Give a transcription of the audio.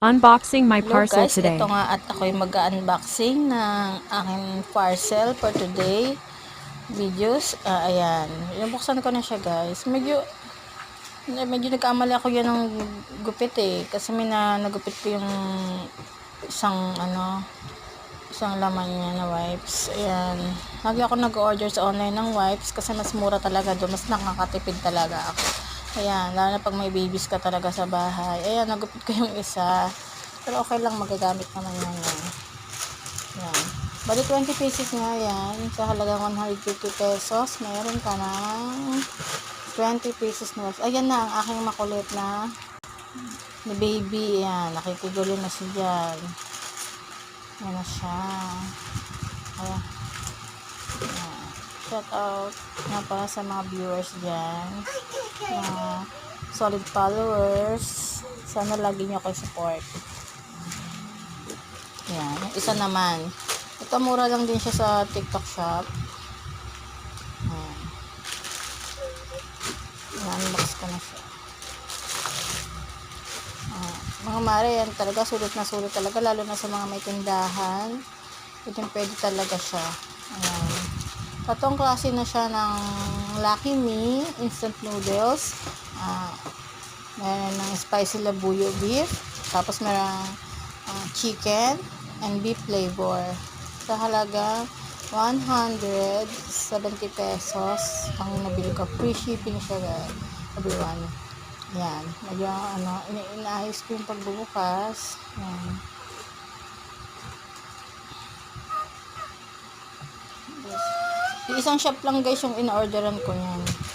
Unboxing my Hello parcel guys, today. ito nga at ako'y mag-unboxing ng aking parcel for today videos. Ayan, inubuksan ko na siya guys. Medyo nagkamali ako yan ng gupit kasi nagupit ko yung isang isang laman niya na wipes. Ayan, lagi ako nag-order sa online ng wipes kasi mas mura talaga doon, mas nakakatipid talaga ako. Ayan, lalo na pag may babies ka talaga sa bahay. Ayan, nagupit ko yung isa. Pero okay lang, magagamit naman yan. Yan. Bali 20 pesos nga yan. Sa halagang 150 pesos, mayroon ka ng 20 pesos na. Ayan na ang aking makulit na baby. Yan, nakikigulo na siya dyan. Yan na siya. Ayan. Shout out nga pala sa mga viewers dyan. Mga solid followers. Sana lagi nyo ako support. Yan. Yung isa naman. Ito, mura lang din siya sa TikTok shop. Yan. Unbox ko na siya. Mga mare, yan talaga. Sulit na sulit talaga. Lalo na sa mga may tindahan. Ito yung pwede talaga siya. Ayan. Tatong klase na siya ng Lucky Me instant noodles. Meron ng spicy labuyo beef. Tapos meron chicken and beef flavor. Sa halaga 170 pesos ang nabili ko. Free shipping siya guys. Everyone. Yan. Medyo inaayos ko yung pagbubukas. Yan. Isang shop lang guys yung in-orderan ko yan.